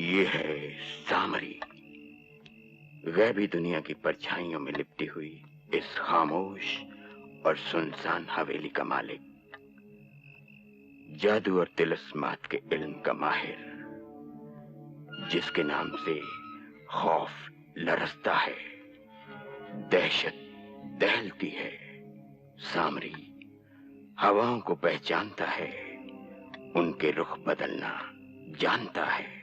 ये है सामरी, गैबी दुनिया की परछाइयों में लिपटी हुई इस खामोश और सुनसान हवेली का मालिक, जादू और तिलिस्मात के इल्म का माहिर, जिसके नाम से खौफ लरसता है, दहशत दहलती है। सामरी हवाओं को पहचानता है, उनके रुख बदलना जानता है।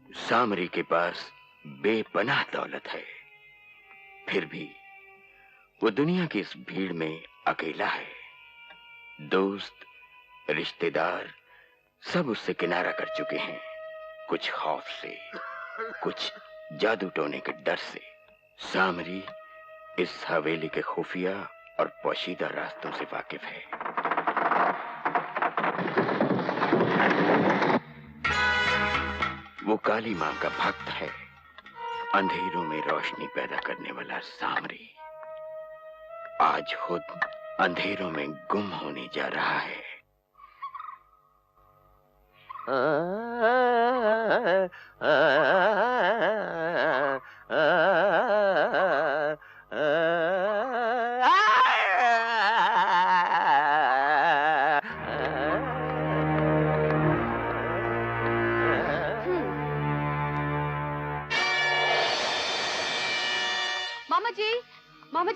सामरी के पास बेपनाह दौलत है, फिर भी वो दुनिया की इस भीड़ में अकेला है। दोस्त रिश्तेदार सब उससे किनारा कर चुके हैं, कुछ खौफ से, कुछ जादू टोने के डर से। सामरी इस हवेली के खुफिया और पोशीदा रास्तों से वाकिफ है। वो काली मां का भक्त है, अंधेरों में रोशनी पैदा करने वाला सामरी आज खुद अंधेरों में गुम होने जा रहा है।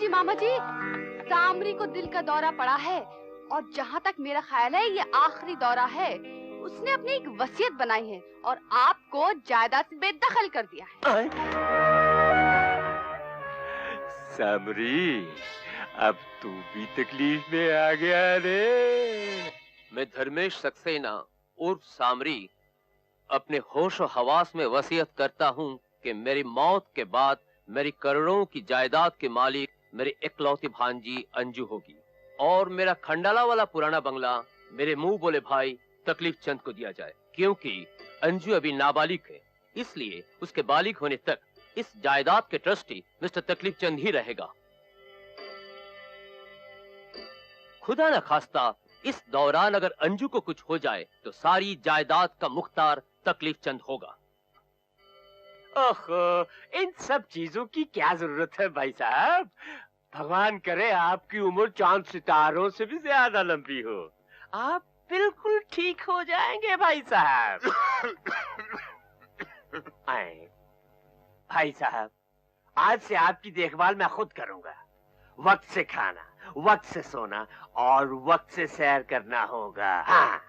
मामा जी, सामरी को दिल का दौरा पड़ा है और जहाँ तक मेरा ख्याल है ये आखिरी दौरा है। उसने अपनी एक वसीयत बनाई है और आपको जायदाद से बेदखल कर दिया है। सामरी, अब तू भी तकलीफ में आ गया रे। मैं धर्मेश सक्सेना उर्फ सामरी अपने होश और हवास में वसीयत करता हूँ कि मेरी मौत के बाद मेरी करोड़ों की जायदाद के मालिक मेरी इकलौती भांजी अंजू होगी और मेरा खंडाला वाला पुराना बंगला मेरे मुंह बोले भाई तकलीफ चंद को दिया जाए, क्योंकि अंजू अभी नाबालिग है, इसलिए उसके बालिग होने तक इस जायदाद के ट्रस्टी मिस्टर तकलीफ चंद ही रहेगा। खुदा न खास्ता इस दौरान अगर अंजू को कुछ हो जाए तो सारी जायदाद का मुख्तार तकलीफ चंद होगा। ओहो, इन सब चीजों की क्या जरूरत है भाई साहब। भगवान करे आपकी उम्र चांद सितारों से भी ज्यादा लंबी हो। आप बिल्कुल ठीक हो जाएंगे भाई साहब। आए भाई साहब, आज से आपकी देखभाल मैं खुद करूंगा। वक्त से खाना, वक्त से सोना और वक्त से सैर करना होगा। हाँ।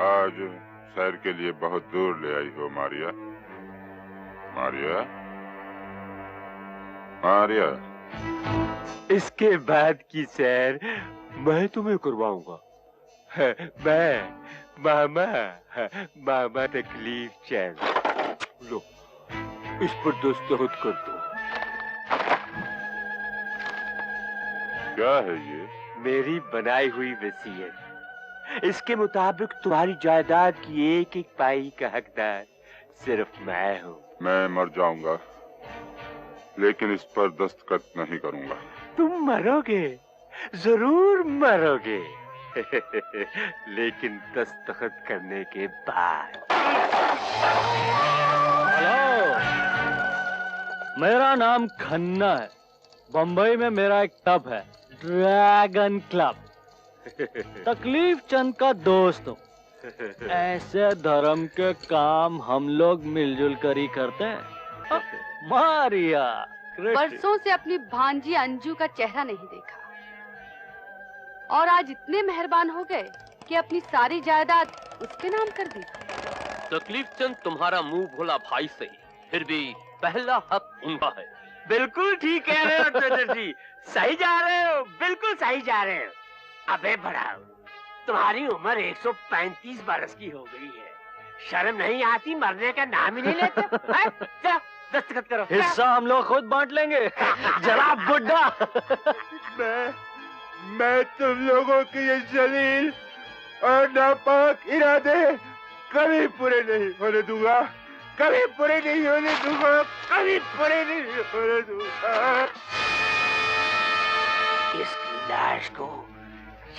आज सैर के लिए बहुत दूर ले आई हो मारिया। मारिया, मारिया। इसके बाद की सैर मैं तुम्हें करवाऊंगा। मैं मामा तकलीफ चंद। लो, इस पर दस्तखत कर दो। क्या है ये? मेरी बनाई हुई वसीयत। इसके मुताबिक तुम्हारी जायदाद की एक एक पाई का हकदार सिर्फ मैं हूँ। मैं मर जाऊंगा, लेकिन इस पर दस्तखत नहीं करूंगा। तुम मरोगे, जरूर मरोगे। लेकिन दस्तखत करने के बाद। हेलो, मेरा नाम खन्ना है। बंबई में मेरा एक क्लब है, ड्रैगन क्लब। तकलीफ चंद का दोस्त हूँ। ऐसे धर्म के काम हम लोग मिलजुल कर ही करते हैं। मारिया, बरसों से अपनी भांजी अंजू का चेहरा नहीं देखा और आज इतने मेहरबान हो गए कि अपनी सारी जायदाद उसके नाम कर दी। तकलीफ चंद तुम्हारा मुंह भोला भाई से, फिर भी पहला हक उनका है। बिल्कुल ठीक कह रहे हो चौधरी जी, सही जा रहे हो, बिल्कुल सही जा रहे हो। अबे बढ़ाओ, तुम्हारी उम्र 135 बरस की हो गई है, शर्म नहीं आती, मरने का नाम ही नहीं लेते। चलो दस्तखत करो। हिस्सा हम लोग खुद बांट लेंगे। जनाब बुड्ढा। मैं तुम लोगों के ये जलील और नापाक इरादे कभी पूरे नहीं होने दूंगा, कभी पूरे नहीं होने दूंगा, कभी पूरे नहीं होने दूंगा। इसकी लाश को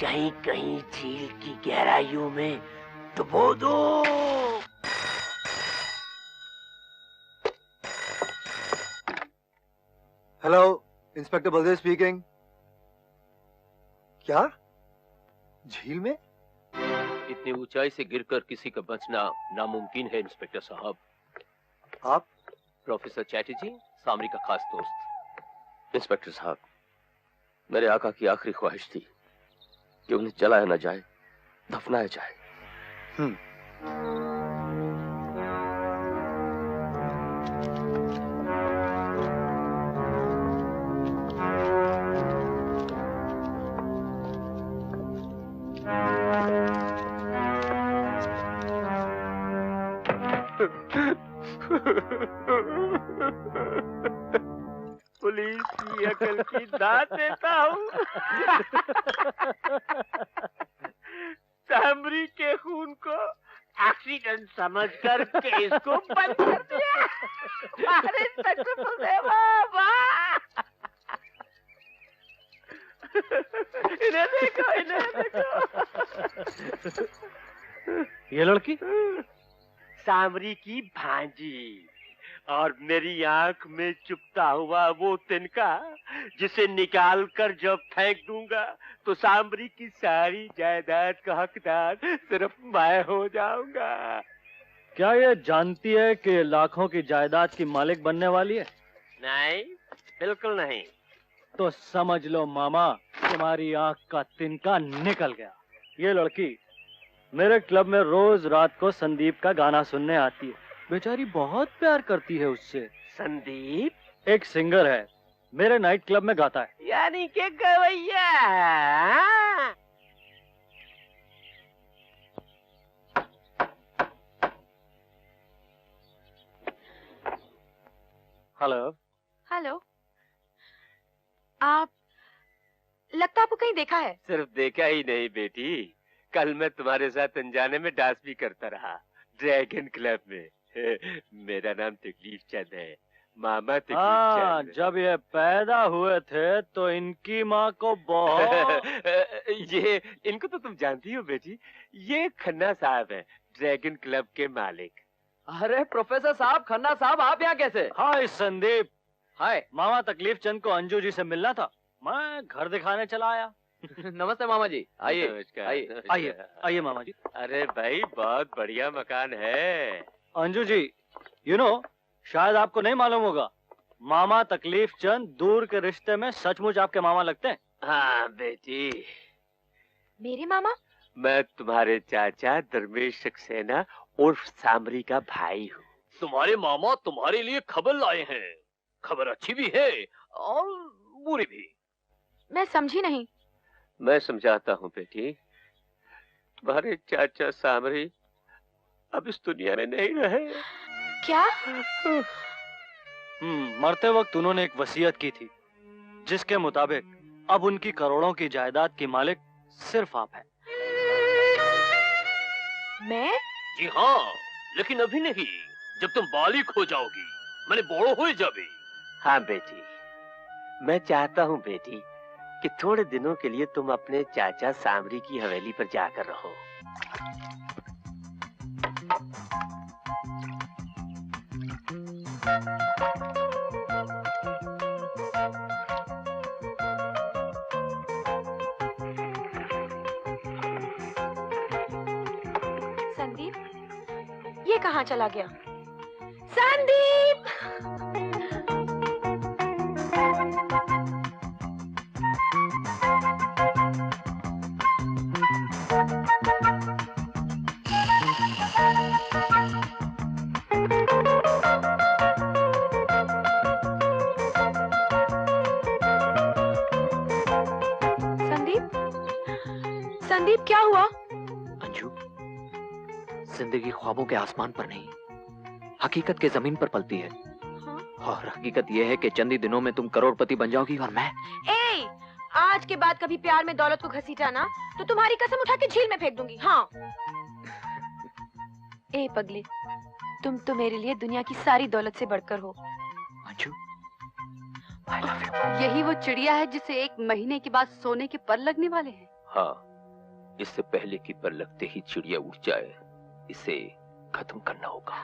यहीं कहीं झील की गहराइयों में डुबो दो। Hello, inspector Baldev speaking. क्या? झील में? इतनी ऊंचाई से गिरकर किसी का बचना नामुमकिन है इंस्पेक्टर साहब। आप? प्रोफेसर चैटर्जी, सामरी का खास दोस्त। इंस्पेक्टर साहब, मेरे आका की आखिरी ख्वाहिश थी कि उन्हें जलाया न जाए, दफनाया जाए। पुलिस की अकल की दाद देता हूँ। सामरी के खून को एक्सीडेंट समझकर केस को बंद कर दिया। अरे इन्हें देखो, इन्हें देखो। ये लड़की सामरी की भांजी और मेरी आंख में चुपता हुआ वो तिनका जिसे निकाल कर जब फेंक दूंगा तो सामरी की सारी जायदाद का हकदार सिर्फ मैं हो जाऊंगा। क्या ये जानती है कि लाखों की जायदाद की मालिक बनने वाली है? नहीं, बिल्कुल नहीं। तो समझ लो मामा, तुम्हारी आंख का तिनका निकल गया। ये लड़की मेरे क्लब में रोज रात को संदीप का गाना सुनने आती है। बेचारी बहुत प्यार करती है उससे। संदीप एक सिंगर है, मेरे नाइट क्लब में गाता है। यानी के गवैया। हेलो। हेलो, आप लगता आपको कहीं देखा है। सिर्फ देखा ही नहीं बेटी, कल मैं तुम्हारे साथ अनजाने में डांस भी करता रहा ड्रैगन क्लब में। मेरा नाम तकलीफ चंद है, मामा तकलीफ चंद। जब ये पैदा हुए थे तो इनकी माँ को बहुत ये इनको तो तुम जानती हो बेटी, ये खन्ना साहब है, ड्रैगन क्लब के मालिक। अरे प्रोफेसर साहब, खन्ना साहब, आप यहाँ कैसे? हाय संदीप। हाय मामा तकलीफ चंद को अंजू जी से मिलना था, मैं घर दिखाने चला आया। नमस्ते मामा जी, आइए आइए आइए आइए मामा जी। अरे भाई, बहुत बढ़िया मकान है। अंजू जी, यू नो, शायद आपको नहीं मालूम होगा, मामा तकलीफ चंद दूर के रिश्ते में सचमुच आपके मामा लगते हैं। हाँ बेटी, मेरे मामा? मैं तुम्हारे चाचा धर्मेश सक्सेना उर्फ सामरी का भाई हूँ। तुम्हारे मामा तुम्हारे लिए खबर लाए हैं। खबर अच्छी भी है और बुरी भी। मैं समझी नहीं। मैं समझाता हूँ बेटी, तुम्हारे चाचा सामरी अब इस दुनिया में नहीं रहे। क्या? मरते वक्त उन्होंने एक वसीयत की थी जिसके मुताबिक अब उनकी करोड़ों की जायदाद की मालिक सिर्फ आप हैं। मैं? जी हाँ, लेकिन अभी नहीं, जब तुम बालिग हो जाओगी, मैंने बड़ो हो जाबी। हाँ बेटी, मैं चाहता हूँ बेटी कि थोड़े दिनों के लिए तुम अपने चाचा सामरी की हवेली पर जाकर रहो। ये कहाँ चला गया? संदीप! संदीप? संदीप क्या हुआ? अंजू, जिंदगी ख्वाबों के आसमान पर नहीं, हकीकत के जमीन पर पलती है। और हकीकत यह है कि चंद ही दिनों में तुम करोड़पति बन जाओगी और मैं। आज के बाद कभी प्यार में दौलत को घसीटा ना तो तुम्हारी कसम उठा के झील में फेंक दूंगी। हाँ। ए पगले, तुम तो मेरे लिए दुनिया की सारी दौलत से बढ़कर हो। Anju, I love you. यही वो चिड़िया है जिसे 1 महीने के बाद सोने के पर लगने वाले हैं। हाँ, इससे पहले कि पर लगते ही चिड़िया उड़ जाए, इसे खत्म करना होगा।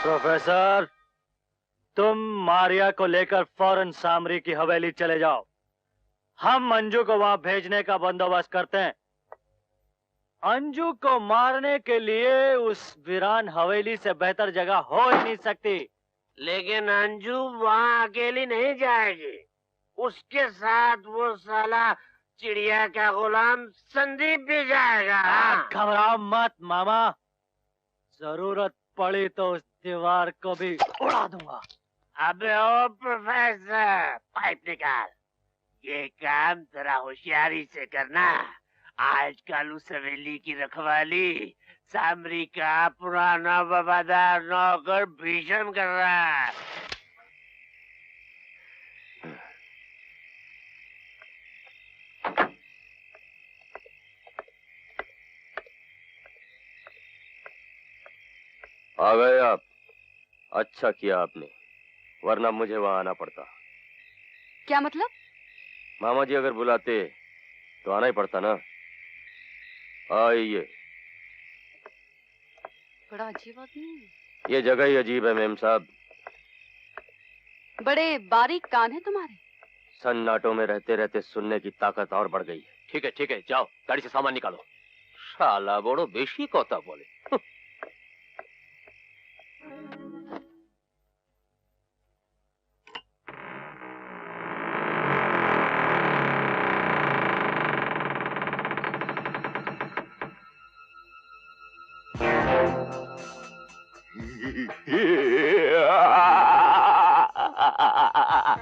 प्रोफेसर, तुम मारिया को लेकर फौरन सामरी की हवेली चले जाओ। हम अंजू को वहां भेजने का बंदोबस्त करते हैं। अंजू को मारने के लिए उस वीरान हवेली से बेहतर जगह हो ही नहीं सकती। लेकिन अंजू वहाँ अकेली नहीं जाएगी, उसके साथ वो साला चिड़िया का गुलाम संदीप भी जाएगा। घबराओ मत मामा, जरूरत पड़ी तो उस दीवार को भी उड़ा दूंगा। अबे ओ प्रोफेसर, पाइप निकाल। ये काम जरा होशियारी से करना। आजकल उस हवेली की रखवाली सामरी का पुराना वफादार नौकर भीषण कर रहा है। आ गए आप। अच्छा किया आपने, वरना मुझे वहां आना पड़ता। क्या मतलब? मामा जी अगर बुलाते तो आना ही पड़ता ना। आइए। बड़ा अजीब आदमी है। ये जगह ही अजीब है मेम साहब। बड़े बारीक कान है तुम्हारे। सन्नाटों में रहते रहते सुनने की ताकत और बढ़ गई है। ठीक है, जाओ गाड़ी से सामान निकालो। शाला बड़ो बेशी कोता बोले।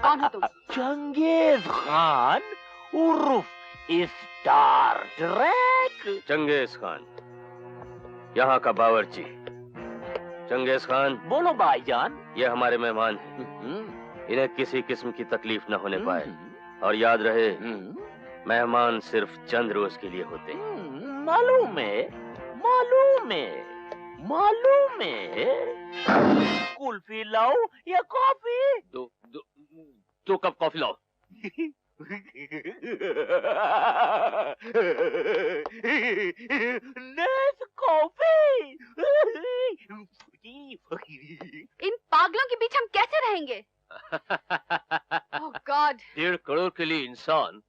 कौन हो तुम? चंगेज खान उर्फ स्टार ट्रेक। चंगेज खान, यहाँ का बावर्ची। Genghis Khan. बोलो भाईजान। ये हमारे मेहमान हैं। इन्हें किसी किस्म की तकलीफ न होने पाए। और याद रहे, मेहमान सिर्फ चंद रोज के लिए होते हैं। मालूम है। कुल्फी लाओ या कॉफी? दो कप कॉफी लाओ। कॉफी। इन पागलों के बीच हम कैसे रहेंगे? ओह गॉड। 1.5 करोड़ के लिए इंसान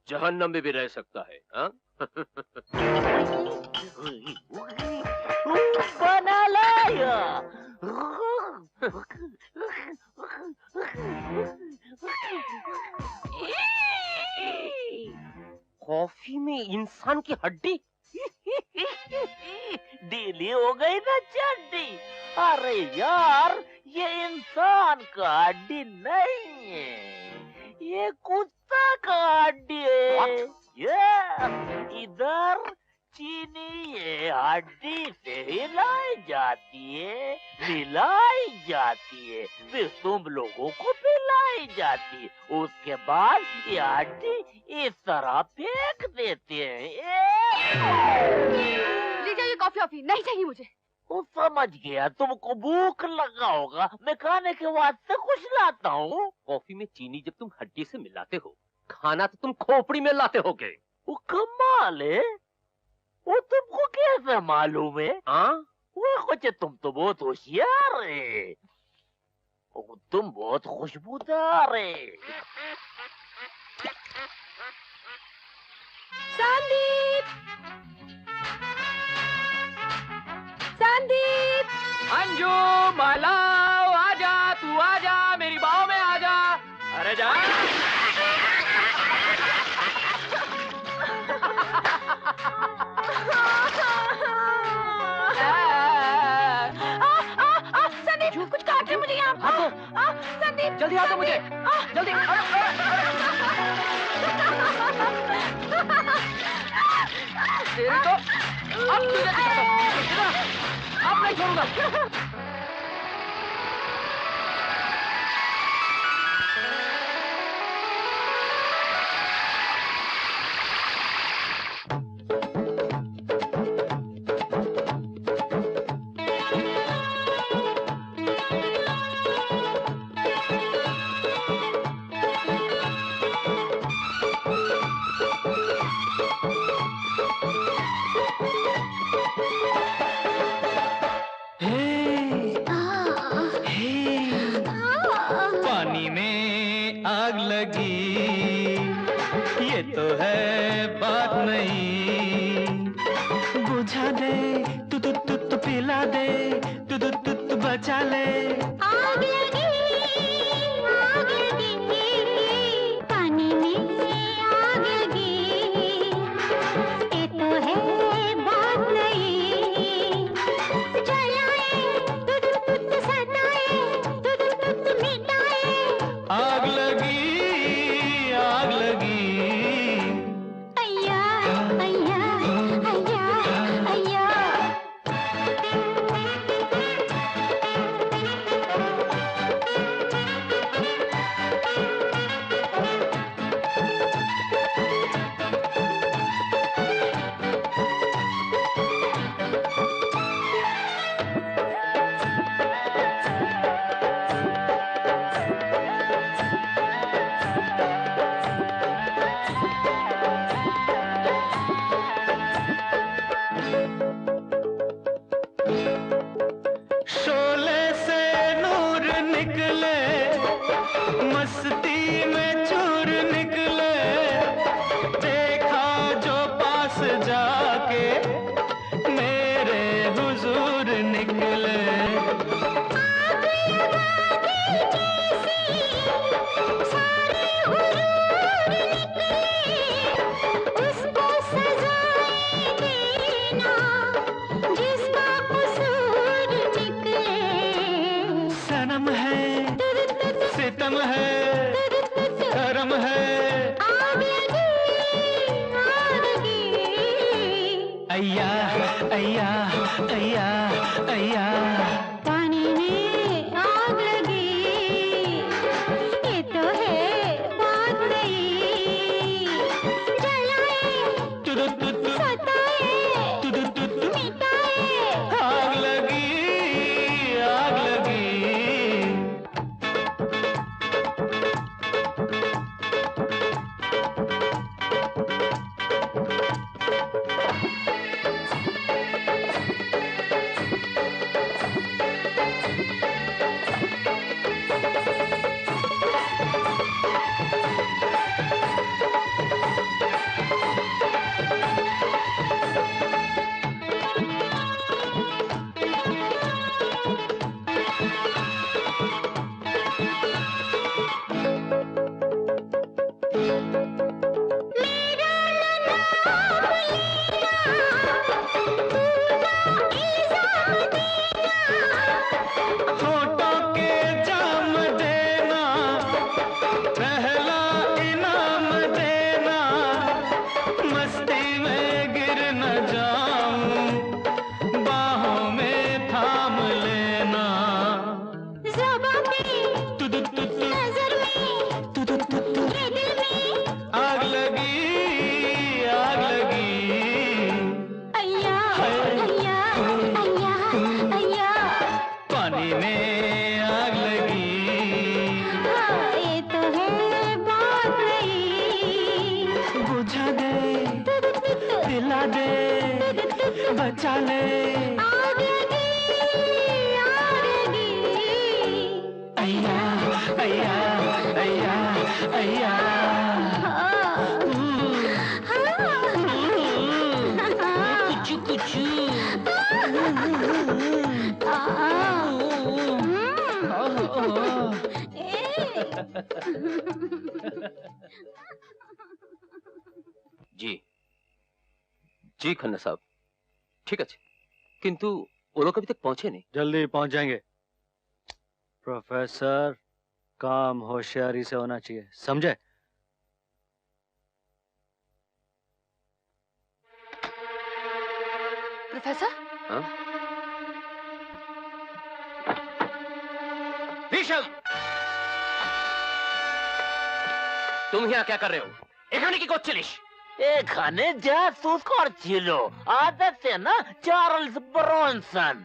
जहन्नम में भी रह सकता है। हाँ? बना लाया। कॉफी में इंसान की हड्डी। ढीली हो गई ना चड्डी। अरे यार, ये इंसान का हड्डी नहीं है, ये कुत्ता का हड्डी है। ये इधर चीनी ये हड्डी से हिलाई जाती है, मिलाई जाती है, फिर तुम लोगों को पिलाई जाती है। उसके बाद ये हड्डी इस तरह फेंक देते हैं। लीजिए ये कॉफी नहीं चाहिए मुझे। वो समझ गया, तुमको भूख लगा होगा, मैं खाने के वास्ते कुछ लाता हूँ। कॉफी में चीनी जब तुम हड्डी से मिलाते हो, खाना तो तुम खोपड़ी में लाते होगे। वो कमाल है, वो तुमको कैसे मालूम है? हाँ? वो कुछ तुम तो बहुत होशियार है, तुम बहुत खुशबूदार है। संदीप! मंजू माला आजा, तू आजा, मेरी बाहों में आजा। अरे जा। संदीप कुछ काट रहे मुझे यहाँ। संदीप जल्दी आ तो मुझे, जल्दी। तेरी तो अब तुझे अब नहीं छोड़ूंगा। पानी में आग लगी, ये तो है बात नहीं। बुझा दे तू तू तू तू, पिला दे तू तू तू तू, बचा ले। आग लगी, पानी में आग लगी, ये तो है बात नहीं। जलाए तू तू तू तू, सताए तू तू तू तू, मिटाए। आग लगी, आग लगी। अय्या अय्या अय्या अय्या। शोले से नूर निकले, मस्ती में चूर निकले। देखा जो पास जाके मेरे हुजूर निकले। उसको सजाए देना जिसका कसूर निकले। सनम है, सितम है, करम है। आग लगी, अय्या अय्या अय्या अय्या। पानी में आग लगी, ये तो है बात नहीं। जलाए तू तू तू तू, सताए तू तू तू तू, मिटाए। आग लगी, आग लगी। होठों के जाम देना, पहला इनाम देना। मस्ती में गिर न जाऊं, बाहों में थाम लेना। ज़ुबां पे तू तू तू तू, नज़र में तू तू तू तू, ये दिल में। आग लगी, आग लगी। अय्या अय्या अय्या अय्या। पानी में आग लगी, हाँ, ये तो है बात नहीं। बुझा दे, पिला दे, बचा ले। आग लगी, आग लगी। अय्या अय्या अय्या अय्या। कुछ कुछ। जी जी खन्ना साहब, ठीक है, किंतु वो लोग अभी तक पहुंचे नहीं। जल्दी पहुंच जाएंगे। प्रोफेसर, काम होशियारी से होना चाहिए, समझे? प्रोफेसर? हाँ? विषम, तुम यहाँ क्या कर रहे हो? एखाने की कोचिलिश? एखाने जासूस करछिलो, आदत से ना चार्ल्स ब्रॉनसन।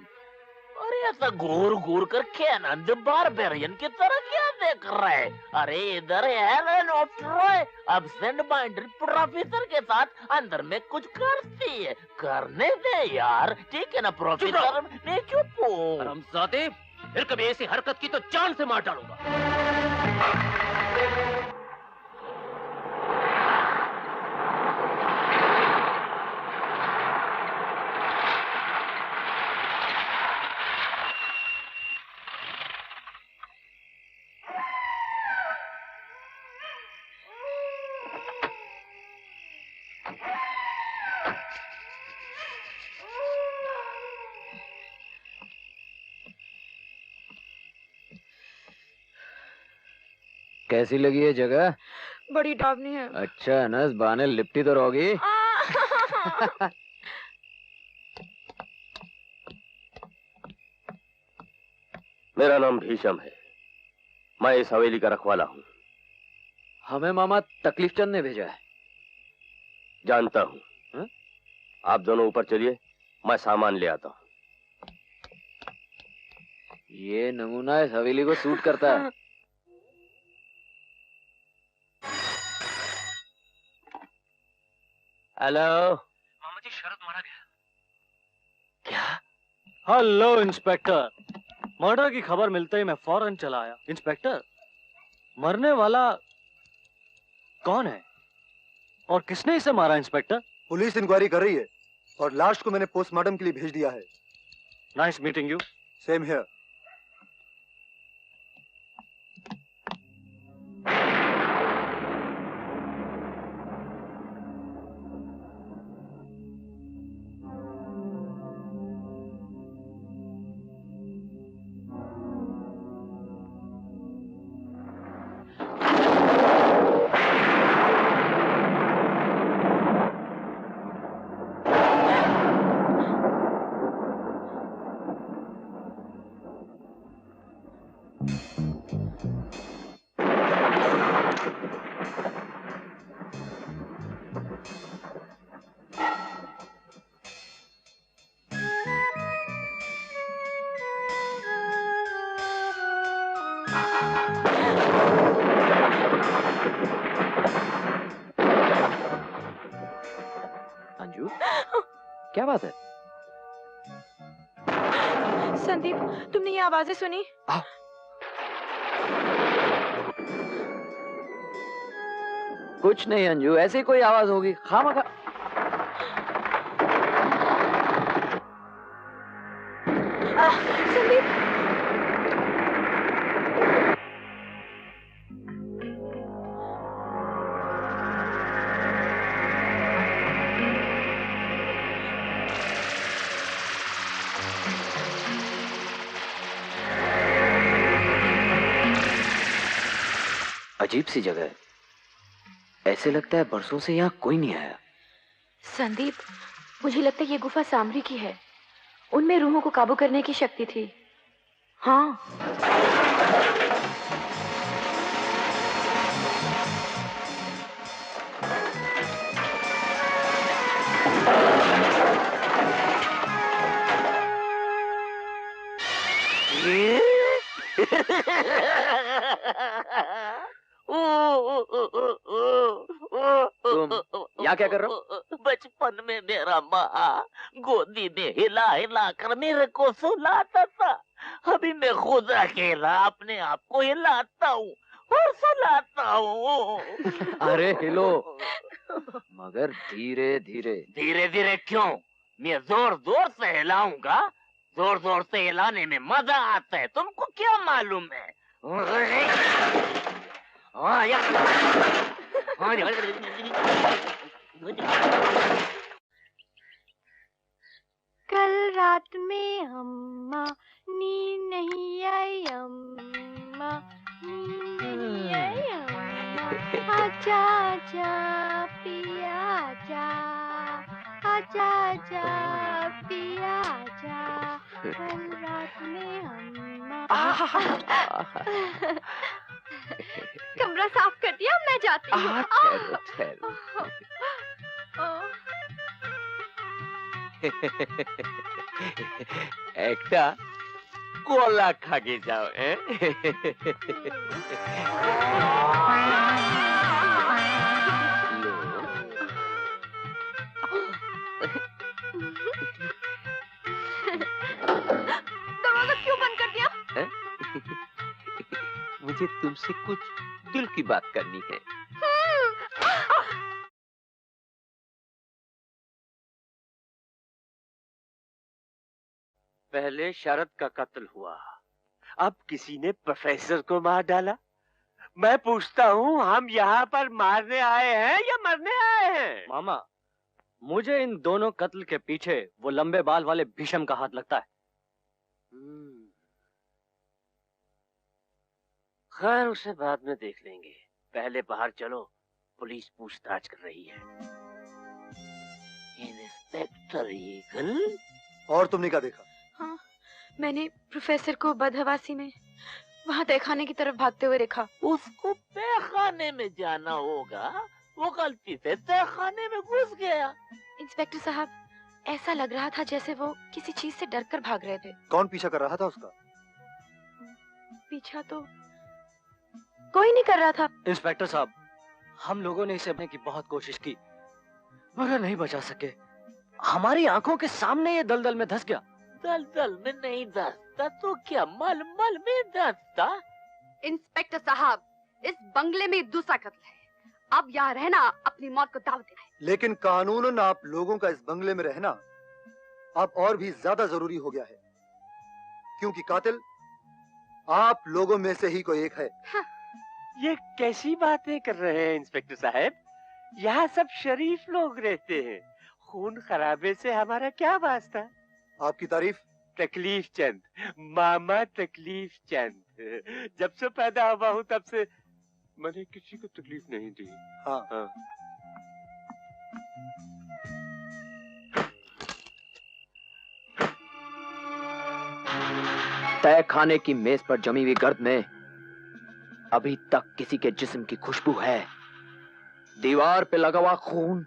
अरे ऐसा घूर घूर कर कैनन द बारबेरियन की तरह क्या देख रहे? अरे इधर Helen of Troy absent minded professor के साथ अंदर में कुछ करती है। करने दे यार, ठीक है ना प्रोफेसर? नहीं चुप हो। हरामजादे, फिर कभी ऐसी हरकत की तो जान से मार डालूंगा। कैसी लगी है जगह? बड़ी डरावनी है। अच्छा नस बहाने लिपटी तो रहोगी। मेरा नाम भीषम है, मैं इस हवेली का रखवाला हूँ। हमें मामा तकलीफ चंद ने भेजा है। जानता हूँ। आप दोनों ऊपर चलिए, मैं सामान ले आता हूँ। ये नमूना इस हवेली को सूट करता है। हेलो मामा जी, शरद मारा गया। क्या? हेलो इंस्पेक्टर, मर्डर की खबर मिलते ही मैं फौरन चला आया। इंस्पेक्टर, मरने वाला कौन है और किसने इसे मारा? इंस्पेक्टर, पुलिस इंक्वायरी कर रही है और लास्ट को मैंने पोस्टमार्टम के लिए भेज दिया है। Nice meeting you. Same here. Anju, क्या बात है? संदीप, तुमने ये आवाजें सुनी? कुछ नहीं अंजू, ऐसी कोई आवाज होगी खामखा। संदीप, अजीब सी जगह है, ऐसे लगता है बरसों से यहाँ कोई नहीं आया। संदीप, मुझे लगता है ये गुफा सामरी की है। उनमें रूहों को काबू करने की शक्ति थी। हाँ। तुम यहाँ क्या कर रहे हो? बचपन में मेरा माँ गोदी में हिला हिला कर मेरे को सुलाता था। अभी मैं खुद अकेला अपने आप को हिलाता हूँ और सुलाता हूँ। अरे हिलो, मगर धीरे धीरे। धीरे धीरे क्यों? मैं जोर जोर से हिलाऊंगा। जोर जोर से हिलाने में मजा आता है, तुमको क्या मालूम है? कल रात में अम्मा नींद नहीं आई अम्मा नींद नहीं आई अम्मा आजा आजा पिया आजा आजा आजा पिया आजा कल रात में अम्मा कमरा साफ कर दिया मैं जाती हूँ একটা কলা খাগে যাও दरवाजा क्यों बंद कर दिया? मुझे तुमसे कुछ दिल की बात करनी है। पहले शरद का कत्ल हुआ, अब किसी ने प्रोफेसर को मार डाला। मैं पूछता हूँ, हम यहाँ पर मारने आए हैं या मरने आए हैं? मामा, मुझे इन दोनों कत्ल के पीछे वो लंबे बाल वाले भीषम का हाथ लगता है। खैर उसे बाद में देख लेंगे, पहले बाहर चलो, पुलिस पूछताछ कर रही है। इंस्पेक्टर ईगल, और तुमने क्या देखा? हाँ, मैंने प्रोफेसर को बदहवासी में वहाँ तहखाने की तरफ भागते हुए देखा। उसको तहखाने में जाना होगा, वो गलती से तहखाने में घुस गया। इंस्पेक्टर साहब, ऐसा लग रहा था जैसे वो किसी चीज से डरकर भाग रहे थे। कौन पीछा कर रहा था उसका? पीछा तो कोई नहीं कर रहा था। इंस्पेक्टर साहब, हम लोगों ने इसे बचाने की बहुत कोशिश की, मगर नहीं बचा सके। हमारी आंखों के सामने ये दलदल में धंस गया। दलदल में नहीं धंसता तो क्या मलमल में धंसता? इंस्पेक्टर साहब, इस बंगले में दूसरा कत्ल है। अब यहाँ रहना अपनी मौत को दाव देना है। लेकिन कानूनन आप लोगों का इस बंगले में रहना अब और भी ज्यादा जरूरी हो गया है, क्योंकि कातिल आप लोगों में से ही कोई एक है। हाँ। ये कैसी बातें कर रहे हैं इंस्पेक्टर साहब? यहाँ सब शरीफ लोग रहते हैं, खून खराबे से हमारा क्या वास्ता? आपकी तारीफ? तकलीफ चंद, मामा तकलीफ चंद। जब से पैदा हुआ हूँ तब से मैंने किसी को तकलीफ नहीं दी। हाँ। हाँ। तय खाने की मेज पर जमी हुई गर्द में अभी तक किसी के जिस्म की खुशबू है। दीवार पे लगा हुआ खून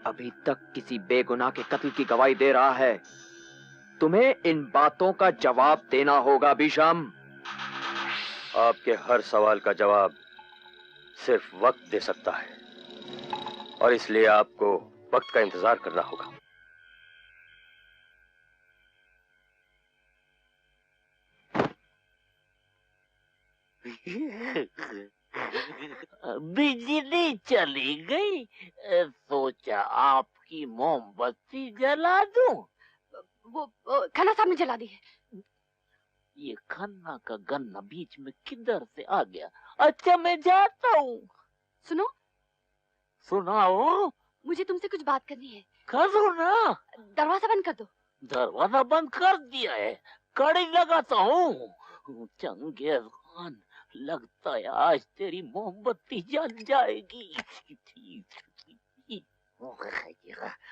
अभी तक किसी बेगुनाह के कत्ल की गवाही दे रहा है। तुम्हें इन बातों का जवाब देना होगा भीषम। आपके हर सवाल का जवाब सिर्फ वक्त दे सकता है, और इसलिए आपको वक्त का इंतजार करना होगा। बिजली चली गई, सोचा आपकी मोमबत्ती जला दूं। वो खन्ना साहब ने जला दी है। ये खन्ना का गन्ना बीच में किधर से आ गया? अच्छा मैं जाता हूँ। सुनो। सुनाओ। मुझे तुमसे कुछ बात करनी है। करो ना। दरवाजा बंद कर दो। दरवाजा बंद कर दिया है, कड़ी लगाता हूँ। चंगेज खान, लगता है आज तेरी मोमबत्ती जल जाएगी।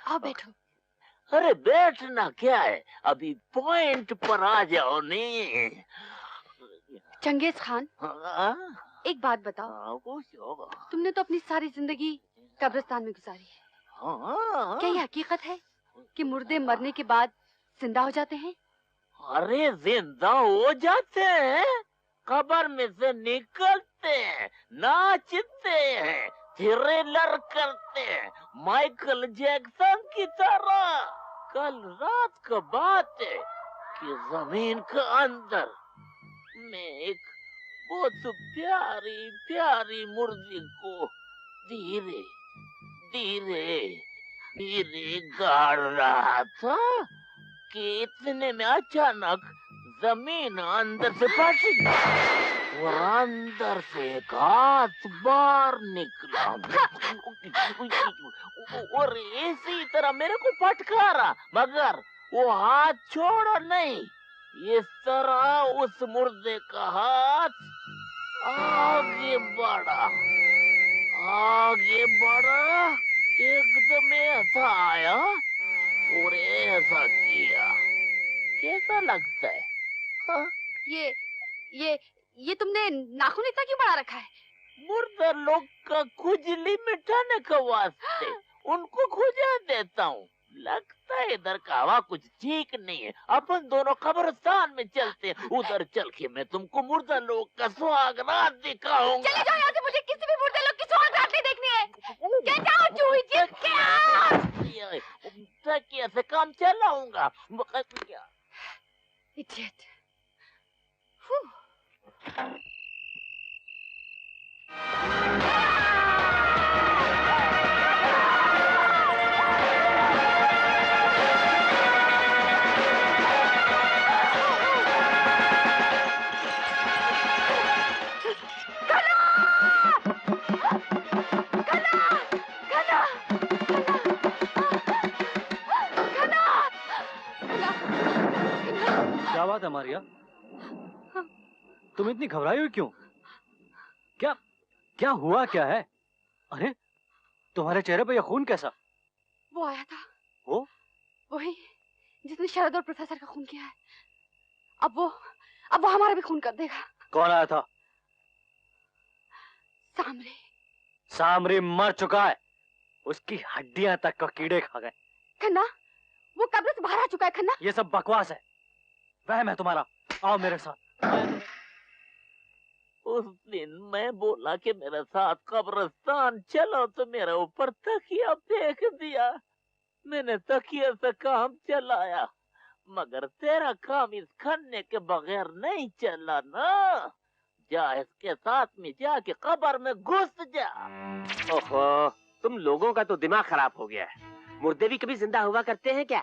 आओ बैठो। अरे बैठना क्या है, अभी पॉइंट पर आ जाओ ने। चंगेज खान, एक बात बताओ, तुमने तो अपनी सारी जिंदगी कब्रिस्तान में गुजारी है। क्या ये हकीकत है कि मुर्दे मरने के बाद जिंदा हो जाते हैं? अरे जिंदा हो जाते हैं, कब्र में से निकलते हैं, नाचते हैं, थ्रिलर करते हैं, माइकल जैक्सन की तरह। कल रात का बात है कि जमीन के अंदर मैं एक बहुत प्यारी प्यारी मुर्गी को धीरे धीरे धीरे गाड़ रहा था कि इतने में अचानक जमीन अंदर से फट गई। और अंदर से एक हाथ बाहर निकला और इसी तरह मेरे को फटकारा, मगर वो हाथ छोड़ा नहीं। इस तरह उस मुर्दे का हाथ आगे बढ़ा, एकदम ऐसा आया और ऐसा किया। कैसा लगता है? हाँ? ये तुमने नाखून इतना क्यों बढ़ा रखा है? मुर्दा लोग का खुजली मिटाने के वास्ते उनको खुजा देता हूँ। लगता है इधर का हवा कुछ ठीक नहीं है, अपन दोनों कब्रिस्तान में चलते हैं। उधर चल के मैं तुमको मुर्दा लोग का सुहागरात दिखाऊंगा। चले जाओ यहाँ से, मुझे किसी भी मुर्दे लोग की सुहागरात नहीं देखनी है। get out, चूही जी, get out! तकिया से काम चलाऊंगा। Idiot. क्या बात है मारिया? तुम इतनी घबराई हुई क्यों? क्या क्या हुआ क्या है? अरे तुम्हारे चेहरे पे यह खून कैसा? वो आया था। वो? वही जिसने शरद और प्रोफेसर का खून किया है। अब वो हमारा भी खून कर देगा। कौन आया था? सामरी। सामरी मर चुका है, उसकी हड्डियां तक को कीड़े खा गए। खन्ना, वो कब्र से बाहर आ चुका है। खन्ना, ये सब बकवास है, वहम है तुम्हारा। आओ मेरे साथ। उस दिन मैं बोला कि मेरे साथ कब्रिस्तान चलो तो मेरे ऊपर तकिया फेंक दिया। मैंने तकिया से काम चलाया, मगर तेरा काम इस खन्ने के बगैर नहीं चला ना। जा इसके साथ में जाके कब्र में घुस जा। ओहो, तुम लोगों का तो दिमाग खराब हो गया है। मुर्दे भी कभी जिंदा हुआ करते हैं क्या?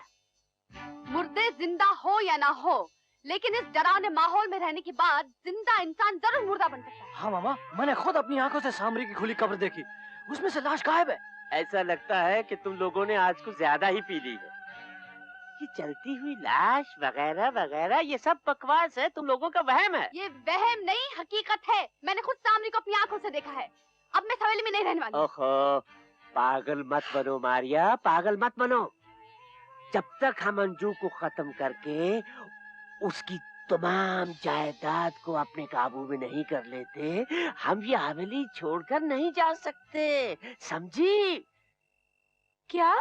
मुर्दे जिंदा हो या ना हो, लेकिन इस डरावने माहौल में रहने के बाद जिंदा इंसान जरूर मुर्दा बन सकता है। हाँ मामा, मैंने खुद अपनी आंखों से सामरी की खुली कब्र देखी, उसमें से लाश गायब है। ऐसा लगता है कि तुम लोगों ने आज कुछ ज्यादा ही पी ली है। ये चलती हुई लाश वगैरह वगैरह ये सब बकवास है, तुम लोगों का वहम है। ये वहम नहीं, हकीकत है। मैंने खुद सामरी को अपनी आंखों से देखा है। अब मैं इस हवेली में नहीं रहने वाली। ओहो, पागल मत बनो मारिया, पागल मत बनो। जब तक हम अंजू को खत्म करके उसकी तमाम जायदाद को अपने काबू में नहीं कर लेते, हम ये हवेली छोड़कर नहीं जा सकते, समझी? क्या?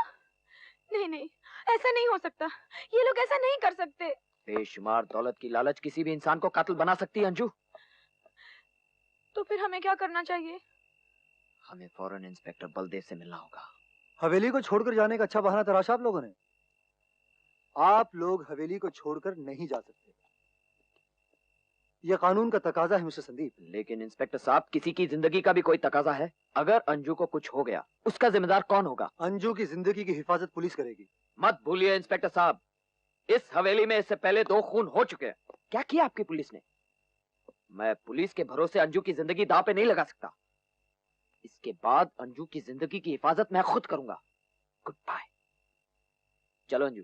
नहीं, ऐसा नहीं हो सकता। ये लोग ऐसा नहीं कर सकते। बेशुमार दौलत की लालच किसी भी इंसान को कातिल बना सकती है अंजू। तो फिर हमें क्या करना चाहिए? हमें फौरन इंस्पेक्टर बलदेव से मिलना होगा। हवेली को छोड़कर जाने का अच्छा बहाना तराशा आप लोगों ने। आप लोग हवेली को छोड़कर नहीं जा सकते, यह कानून का तकाजा है मिस्टर संदीप। लेकिन इंस्पेक्टर साहब, किसी की जिंदगी का भी कोई तकाजा है। अगर अंजू को कुछ हो गया, उसका जिम्मेदार कौन होगा? अंजू की जिंदगी की हिफाजत पुलिस करेगी। मत भूलिए इंस्पेक्टर साहब, इस हवेली में इससे पहले 2 खून हो चुके हैं। क्या किया आपकी पुलिस ने? मैं पुलिस के भरोसे अंजू की जिंदगी दांव पे नहीं लगा सकता। इसके बाद अंजू की जिंदगी की हिफाजत मैं खुद करूंगा। Good bye. चलो अंजू।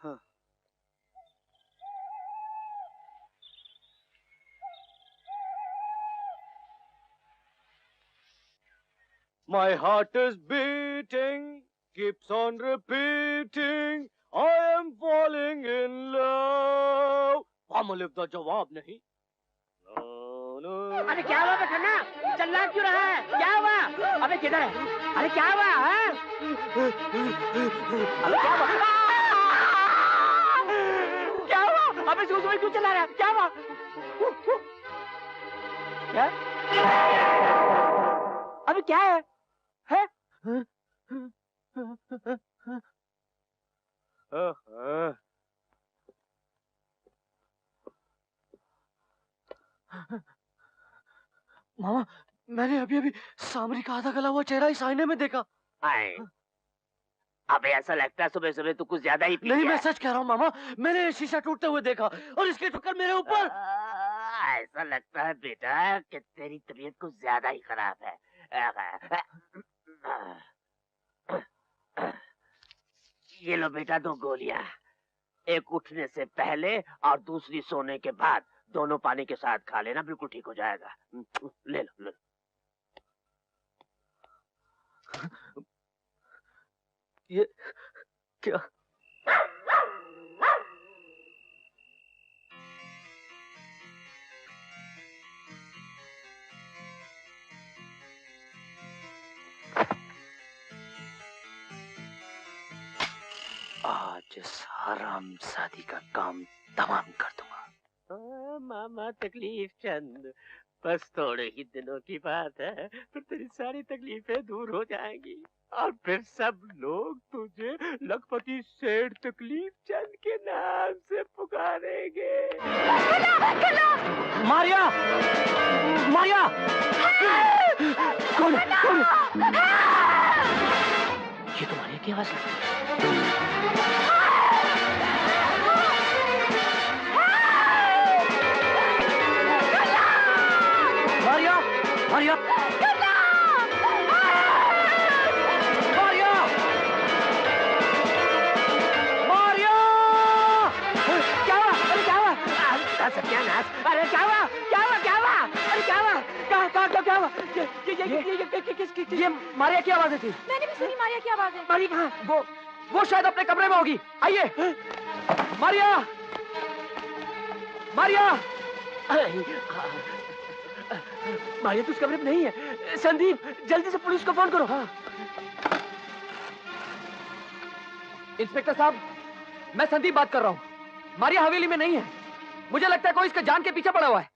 हाँ। My heart is beating, keeps on repeating, I am falling in love. Palmolive का जवाब नहीं। अरे क्या हुआ खन्ना? चिल्ला क्यों रहा है? क्या हुआ? अबे किधर है? अरे क्या हुआ? अबे क्या हुआ? क्या हुआ? अबे सूसू क्यों चला रहा है? क्या हुआ? क्या? अबे क्या है? हैं? मामा, मैंने अभी सामरी का आधा गला हुआ चेहरा इस आईने में देखा। अबे ऐसा लगता है सुबह सुबह तू कुछ ज्यादा ही पी नहीं, गया मैं सच कह रहा हूँ मामा, मैंने शीशा टूटते हुए देखा और इसकी टक्कर मेरे ऊपर। ऐसा लगता है बेटा कि तेरी तबीयत कुछ ज्यादा ही खराब है। ये लो बेटा 2 गोलियां, एक उठने से पहले और दूसरी सोने के बाद, दोनों पानी के साथ खा लेना, बिल्कुल ठीक हो जाएगा। ले लो, ले लो। ये क्या? आज इस हरामजादी का काम तमाम कर दूंगा। मामा तकलीफ चंद, बस थोड़े ही दिनों की बात है, फिर तेरी सारी तकलीफें दूर हो जाएंगी और फिर सब लोग तुझे लखपति सेठ तकलीफ चंद के नाम से पुकारेंगे। मारिया! मारिया! कौन? कौन? ये तुम्हारी की आवाज है? मारिया! मारिया! सत्यानाश! अरे क्या हुआ? क्या हुआ? क्या हुआ? अरे क्या हुआ? क्या हुआ? ये मारिया की आवाज़ थी। मैंने भी सुनी मारिया की आवाज़ें। मारिया कहाँ? वो शायद अपने कमरे में होगी। आइए। मारिया! मारिया! मारिया तो उस कमरे में नहीं है। संदीप, जल्दी से पुलिस को फोन करो। हाँ। इंस्पेक्टर साहब, मैं संदीप बात कर रहा हूँ। मारिया हवेली में नहीं है। मुझे लगता है कोई इसके जान के पीछे पड़ा हुआ है।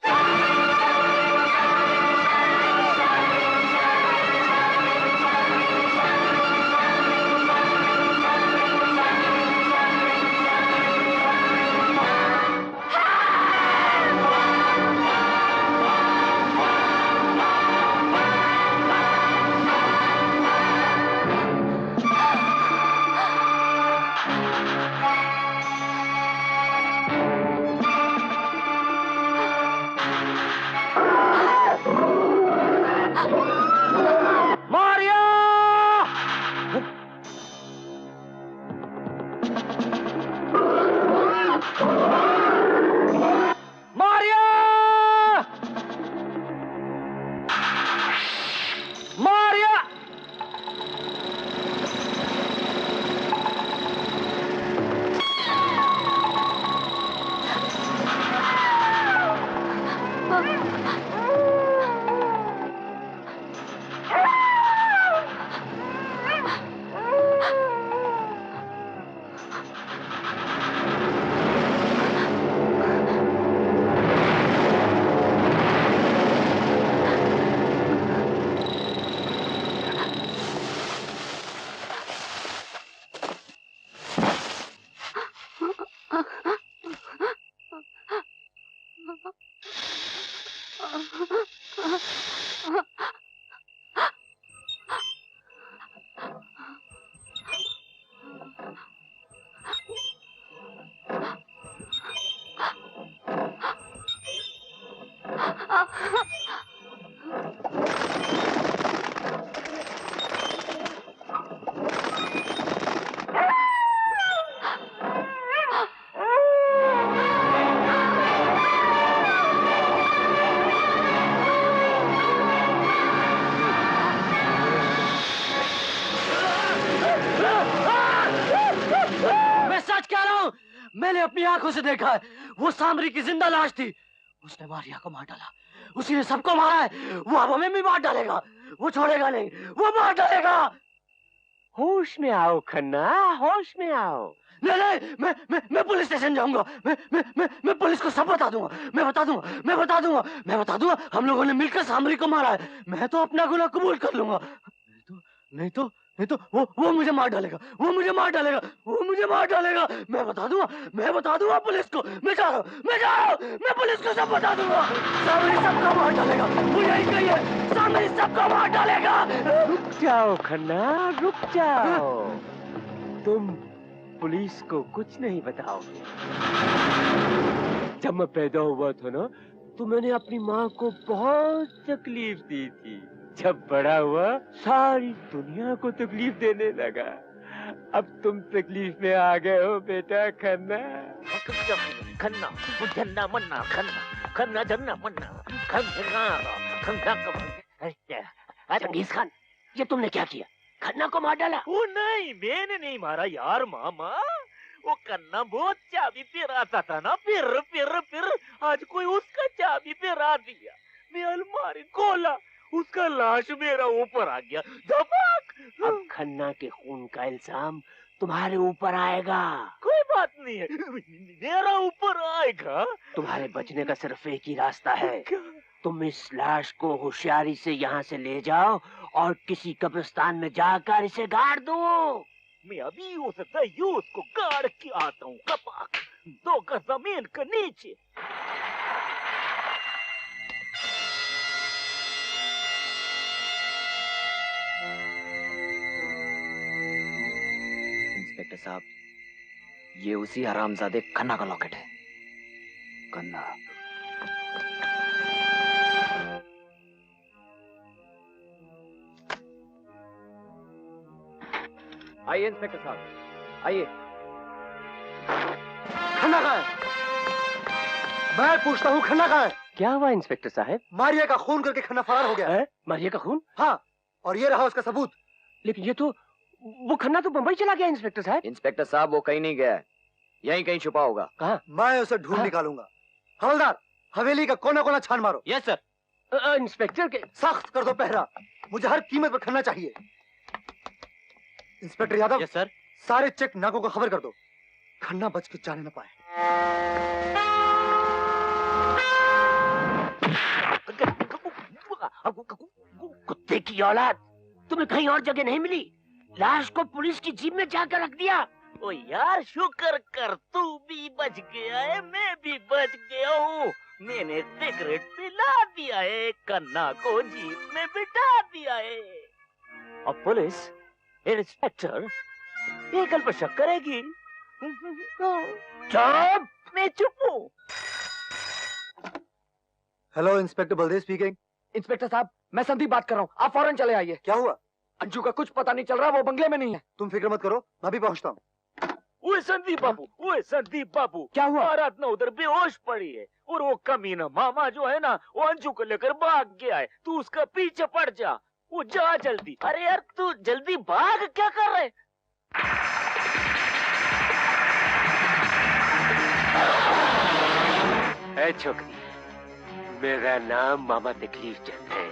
मैंने अपनी आंखों से देखा है, वो सामरी की जिंदा लाश थी। उसने मारिया को मार डाला, उसी ने सबको मारा है। वो अब हमें भी मार डालेगा, वो छोड़ेगा नहीं, वो मार डालेगा। होश में आओ खन्ना, होश में आओ। नहीं नहीं, मैं पुलिस स्टेशन जाऊंगा। मैं पुलिस को सब बता दूंगा। मैं बता दूंगा हम लोगों ने मिलकर सामरी को मारा है। मैं तो अपना गुनाह कबूल कर लूंगा। नहीं तो वो मुझे मार डालेगा। मैं बता दूंगा पुलिस को। मैं जा रहा हूँ, मैं पुलिस को सब बता दूंगा। सामरी सबको मार डालेगा, मुझे ही कहिए, सामरी सबको मार डालेगा। रुक जाओ खन्ना, रुक जाओ। तुम पुलिस को कुछ नहीं बताओगे। जब मैं पैदा हुआ था ना, तो मैंने अपनी माँ को बहुत तकलीफ दी थी। जब बड़ा हुआ, सारी दुनिया को तकलीफ देने लगा। अब तुम तकलीफ में आ गए हो बेटा खन्ना। खन्ना जन्ना मन्ना खन्ना खन्ना जन्ना मन्ना खन्ना चंगेज खान, ये तुमने क्या किया? खन्ना को मार डाला? वो नहीं, मैंने नहीं मारा यार मामा। वो कन्ना बहुत चाबी पे रहता था ना, फिर आज कोई उसका चाबी पे रह दिया। मैं अलमारी खोला, उसका लाश मेरा ऊपर आ गया, धमाक। अब खन्ना के खून का इल्जाम तुम्हारे ऊपर आएगा। कोई बात नहीं है, मेरा ऊपर आएगा। तुम्हारे बचने का सिर्फ एक ही रास्ता है। तुम इस लाश को होशियारी से यहाँ से ले जाओ और किसी कब्रिस्तान में जाकर इसे गाड़ दो। मैं अभी उस दयूस को गाड़ के आता हूँ, कपाक 2 गज जमीन के नीचे। इंस्पेक्टर साहब, ये उसी हरामजादे खन्ना का लॉकेट है। खन्ना, आइए इंस्पेक्टर साहब, आइए। खन्ना कहाँ है? मैं पूछता हूँ, खन्ना कहाँ है? क्या हुआ इंस्पेक्टर साहब? मारिया का खून करके खन्ना फरार हो गया है। मारिया का खून? हाँ, और ये रहा उसका सबूत। लेकिन ये तो, वो खन्ना तो बंबई चला गया इंस्पेक्टर साहब। इंस्पेक्टर साहब, वो कहीं नहीं गया है, यहीं कहीं छुपा होगा। कहाँ? मैं उसे ढूंढ निकालूंगा। हवलदार, हवेली का कोना कोना छान मारो। Yes sir. इंस्पेक्टर के सख्त कर दो पहरा, मुझे हर कीमत पर खन्ना चाहिए। इंस्पेक्टर यादव। Yes sir. सारे चेक नाकों को खबर कर दो, खन्ना बच के जाने न पाए। कुत्ते की औलाद, तुम्हें कहीं और जगह नहीं मिली? लाश को पुलिस की जीप में जाकर रख दिया। ओ यार, शुक्र कर, तू भी बच गया है, मैं भी बच गया हूँ। मैंने सिगरेट पिला दिया है, कन्ना को जीप में बिठा दिया है। अब पुलिस इंस्पेक्टर ये गल पर शक करेगी। चुप, मैं चुप हूँ। Hello, inspector Baldev speaking. Inspector साहब, मैं संदीप बात कर रहा हूँ, आप फौरन चले आइए। क्या हुआ? अंजू का कुछ पता नहीं चल रहा, वो बंगले में नहीं है। तुम फिक्र मत करो, मैं भी पहुंचता हूँ। ओए संदीप बाबू, क्या हुआ? रात ना उधर बेहोश पड़ी है, और वो कमीना मामा जो है ना, वो अंजू को लेकर भाग गया है। तू उसका पीछे पड़ जा, वो जा जल्दी। अरे यार, तू जल्दी भाग, क्या कर रहे? ऐ छोकरी, मेरा नाम मामा तकलीफ चंद है।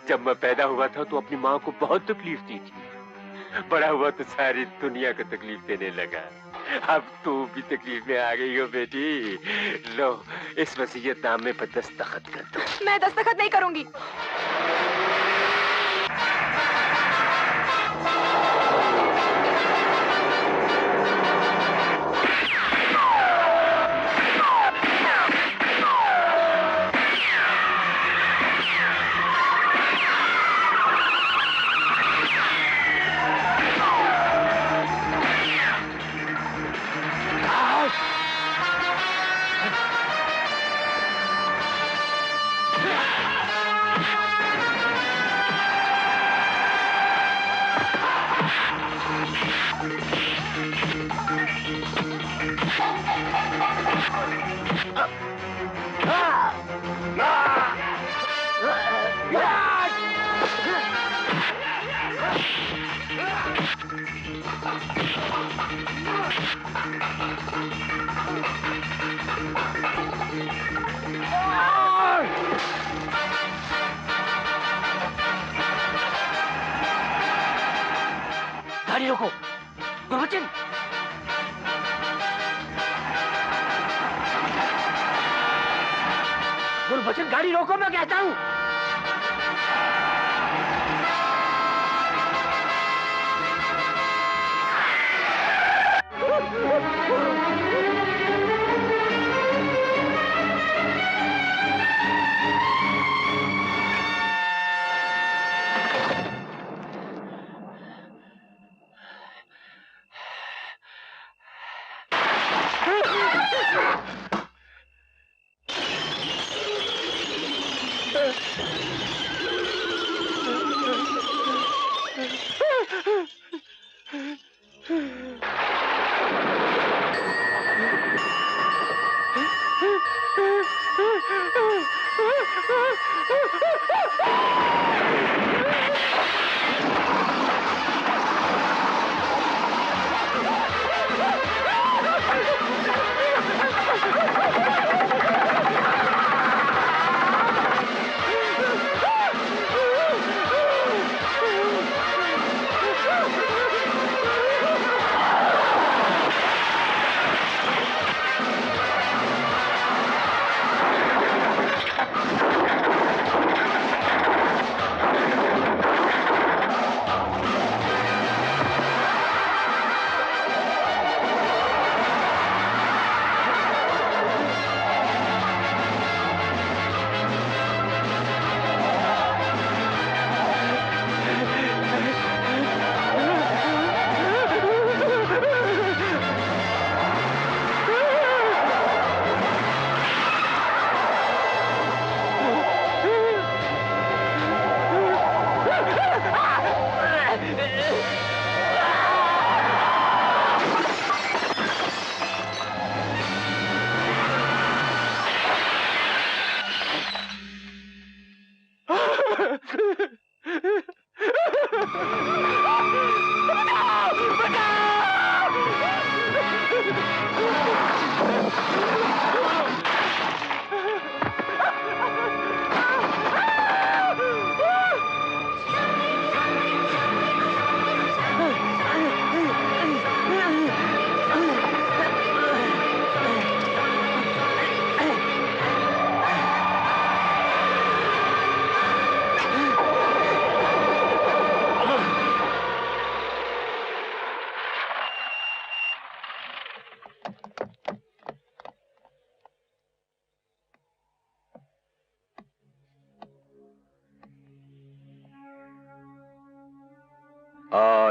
जब मैं पैदा हुआ था तो अपनी माँ को बहुत तकलीफ दी थी। बड़ा हुआ तो सारी दुनिया को तकलीफ देने लगा। अब तू भी तकलीफ में आ गई हो बेटी। लो, इस वसीयतनामे पर दस्तखत कर दो। मैं दस्तखत नहीं करूंगी। गाड़ी रोको, गुरबचन। गुरबचन, गाड़ी रोको, मैं कहता हूँ।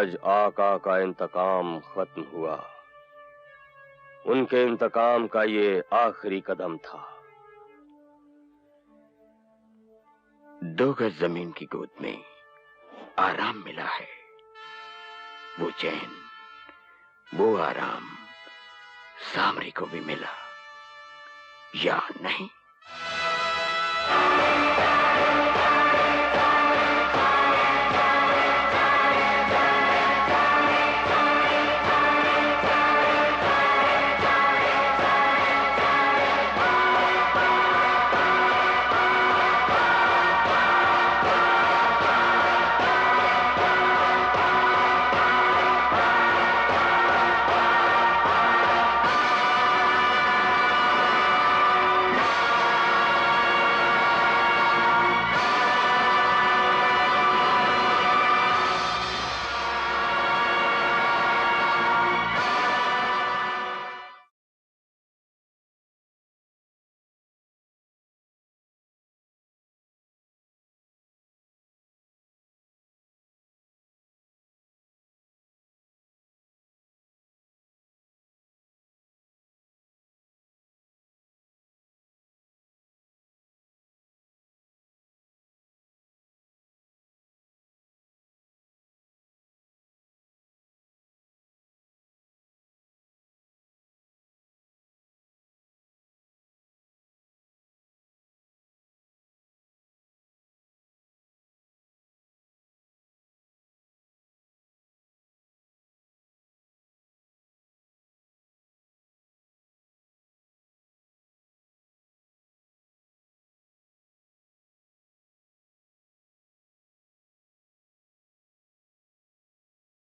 आज आका का इंतकाम खत्म हुआ। उनके इंतकाम का ये आखिरी कदम था। 2 गज जमीन की गोद में आराम मिला है। वो चैन, वो आराम सामरी को भी मिला या नहीं?